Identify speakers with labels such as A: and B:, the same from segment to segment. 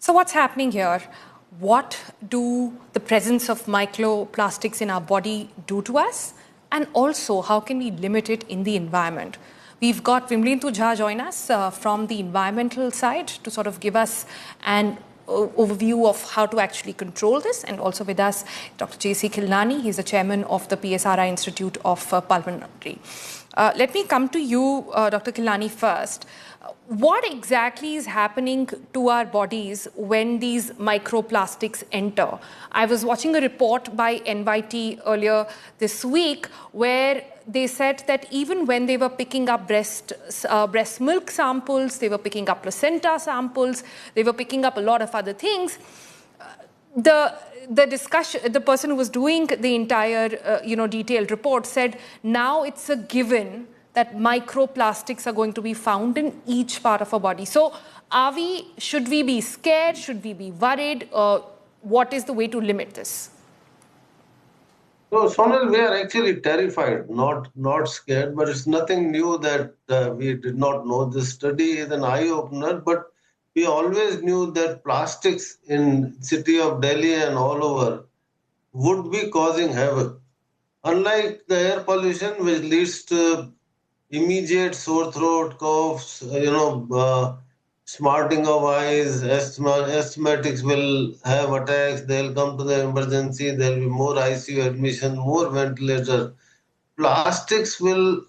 A: So what's happening here? What do the presence of microplastics in our body do to us? And also, how can we limit it in the environment? We've got Vimlendu Jha join us from the environmental side to sort of give us an overview of how to actually control this. And also with us, Dr. J.C. Khilnani. He's the chairman of the PSRI Institute of Pulmonary. Let me come to you, Dr. Khilnani, first. What exactly is happening to our bodies when these microplastics enter? I was watching a report by NYT earlier this week where they said that even when they were picking up breast milk samples, they were picking up placenta samples, they were picking up a lot of other things. The person who was doing the entire detailed report said now it's a given that microplastics are going to be found in each part of our body. So should we be scared? Should we be worried? What is the way to limit this?
B: So, Sonal, we are actually terrified, not scared, but it's nothing new that we did not know. This study is an eye-opener, but we always knew that plastics in city of Delhi and all over would be causing havoc. Unlike the air pollution, which leads to immediate sore throat, coughs, smarting of eyes, asthmatics will have attacks, they'll come to the emergency, there'll be more ICU admission, more ventilator. Particles will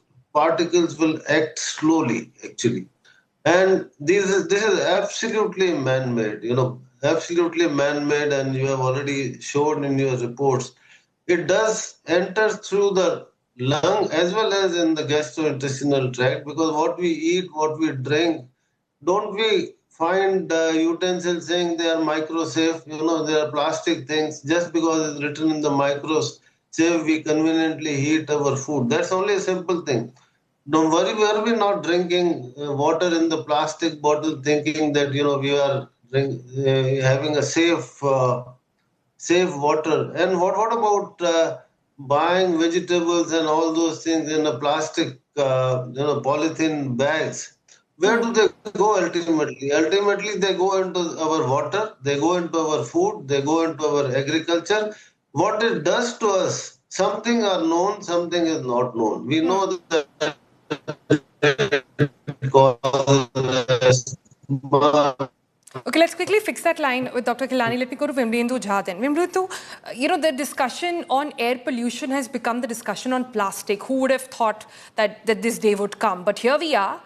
B: act slowly, actually. And this is absolutely man-made, absolutely man-made, and you have already shown in your reports. It does enter through the lung as well as in the gastrointestinal tract, because what we eat, what we drink, don't we find utensils saying they are micro-safe? They are plastic things. Just because it's written in the micro-safe, we conveniently heat our food. That's only a simple thing. Don't worry, we are not drinking water in the plastic bottle thinking that, we are having a safe water. And what about buying vegetables and all those things in a plastic, polythene bags? Where do they go ultimately? Ultimately, they go into our water, they go into our food, they go into our agriculture. What it does to us, something are known, something is not known. We know that it causes.
A: Okay, let's quickly fix that line with Dr. Khilnani. Let me go to Vimlendu Jha then. Vimlendu, the discussion on air pollution has become the discussion on plastic. Who would have thought that this day would come? But here we are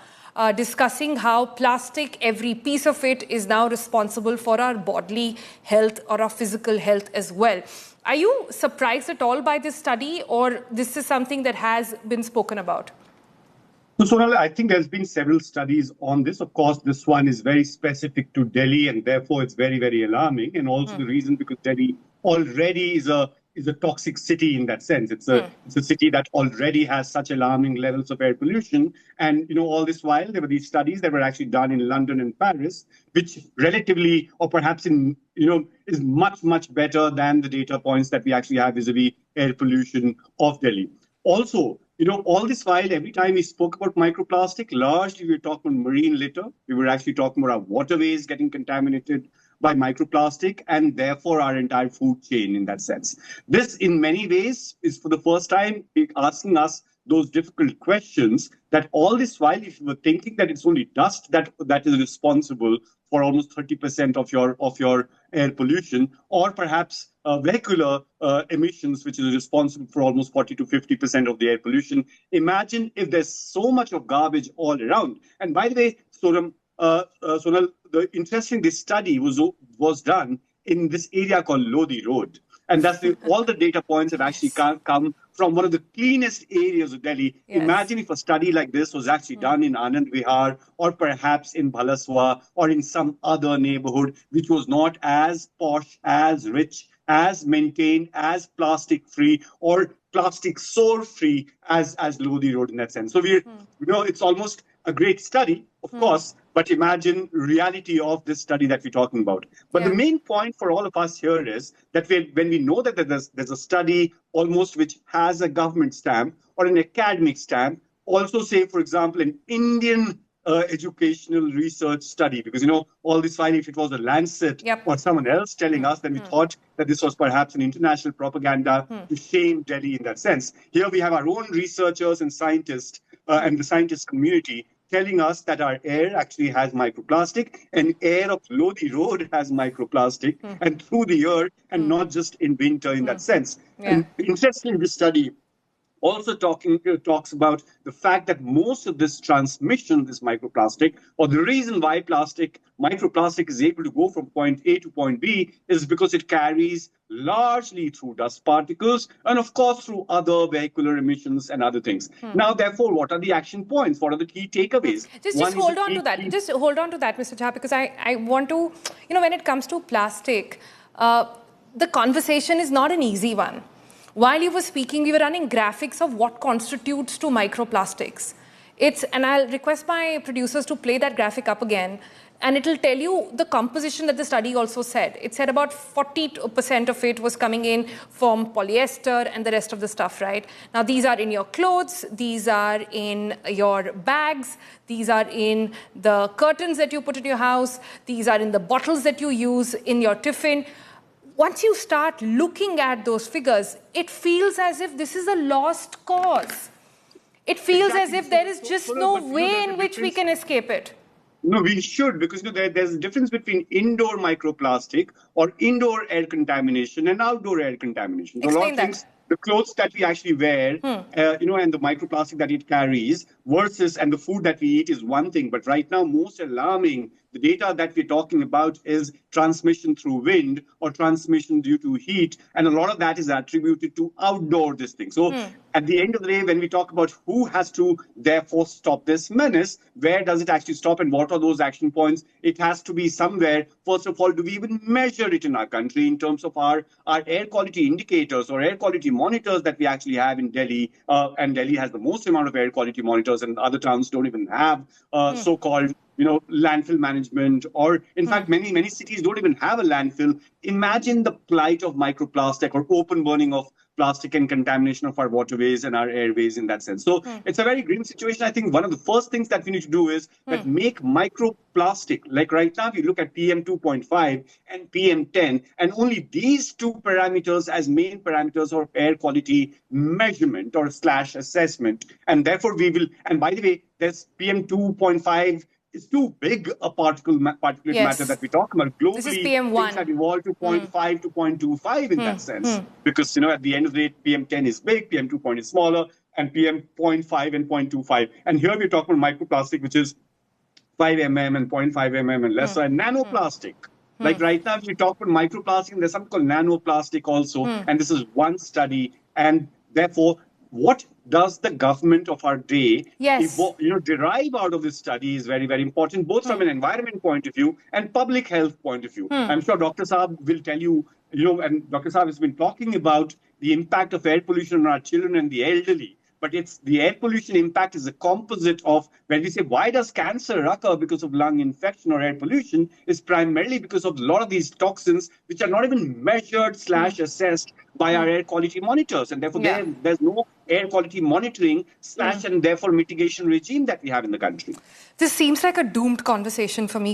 A: discussing how plastic, every piece of it, is now responsible for our bodily health or our physical health as well. Are you surprised at all by this study, or this is something that has been spoken about?
C: So, Sonal, I think there's been several studies on this. Of course, this one is very specific to Delhi, and therefore it's very, very alarming. And also the reason because Delhi already is a toxic city in that sense. It's a city that already has such alarming levels of air pollution. And all this while there were these studies that were actually done in London and Paris, which relatively, or perhaps is much, much better than the data points that we actually have vis-a-vis air pollution of Delhi. Also, all this while, every time we spoke about microplastic, largely we were talking about marine litter. We were actually talking about our waterways getting contaminated by microplastic, and therefore our entire food chain in that sense. This, in many ways, is for the first time asking us those difficult questions, that all this while, if you were thinking that it's only dust that is responsible for almost 30% of your air pollution, or perhaps vehicular emissions, which is responsible for almost 40 to 50% of the air pollution. Imagine if there's so much of garbage all around. And by the way, Sonal, this study was done in this area called Lodi Road. And that's all the data points have actually come from one of the cleanest areas of Delhi. Yes. Imagine if a study like this was actually done in Anand Vihar, or perhaps in Bhalaswa, or in some other neighborhood which was not as posh, as rich, as maintained, as plastic-free, or plastic sore-free as Lodi Road in that sense. So it's almost a great study, of course, but imagine reality of this study that we're talking about. But the main point for all of us here is that when we know that there's a study almost which has a government stamp or an academic stamp, also say, for example, an Indian educational research study, because, all this fine, if it was a Lancet or someone else telling us, then we thought that this was perhaps an international propaganda to shame Delhi in that sense. Here we have our own researchers and scientists and the scientist community telling us that our air actually has microplastic, and air of Lodi Road has microplastic, and through the year, and not just in winter in that sense. And interestingly, this study also talks about the fact that most of this transmission, this microplastic, or the reason why microplastic is able to go from point A to point B is because it carries largely through dust particles and, of course, through other vehicular emissions and other things. Now, therefore, what are the action points? What are the key takeaways?
A: Just hold on to that. Just hold on to that, Mr. Jha, because I want to, when it comes to plastic, the conversation is not an easy one. While you were speaking, we were running graphics of what constitutes to microplastics. And I'll request my producers to play that graphic up again, and it'll tell you the composition that the study also said. It said about 40% of it was coming in from polyester and the rest of the stuff, right? Now, these are in your clothes, these are in your bags, these are in the curtains that you put in your house, these are in the bottles that you use in your tiffin. Once you start looking at those figures, it feels as if this is a lost cause. It feels as if there is just no way in which we can escape it.
C: No, we should, because there's a difference between indoor microplastic or indoor air contamination and outdoor air contamination. So
A: Explain that.
C: The clothes that we actually wear, and the microplastic that it carries versus and the food that we eat is one thing. But right now, most alarming, the data that we're talking about is transmission through wind or transmission due to heat. And a lot of that is attributed to outdoor this thing. So at the end of the day, when we talk about who has to therefore stop this menace, where does it actually stop and what are those action points? It has to be somewhere. First of all, do we even measure it in our country in terms of our air quality indicators or air quality monitors that we actually have in Delhi? And Delhi has the most amount of air quality monitors, and other towns don't even have so-called landfill management, or in fact, many cities don't even have a landfill. Imagine the plight of microplastic or open burning of plastic and contamination of our waterways and our airways in that sense. So it's a very grim situation. I think one of the first things that we need to do is that make microplastic, like right now, we look at PM2.5 and PM10, and only these two parameters as main parameters of air quality measurement or / assessment. And therefore we will, and by the way, there's PM2.5 is too big a particulate matter that we talk about. Globally,
A: this is PM1.
C: Things have evolved to 0.5 to 0.25 in that sense. Because, at the end of the day, PM10 is big, PM2 is smaller, and PM0.5 and 0.25. And here we're talking about microplastic, which is 5 mm and 0.5 mm and lesser, and nanoplastic. Like right now, if we talk about microplastic, and there's something called nanoplastic also, and this is one study, and therefore, what does the government of our day derive out of this study is very, very important, both from an environment point of view and public health point of view. I'm sure Dr. Saab will tell you, and Dr. Saab has been talking about the impact of air pollution on our children and the elderly. But it's the air pollution impact is a composite of, when we say, why does cancer occur because of lung infection or air pollution, is primarily because of a lot of these toxins, which are not even measured / assessed by our air quality monitors. And therefore, there's no air quality monitoring / and therefore mitigation regime that we have in the country.
A: This seems like a doomed conversation for me.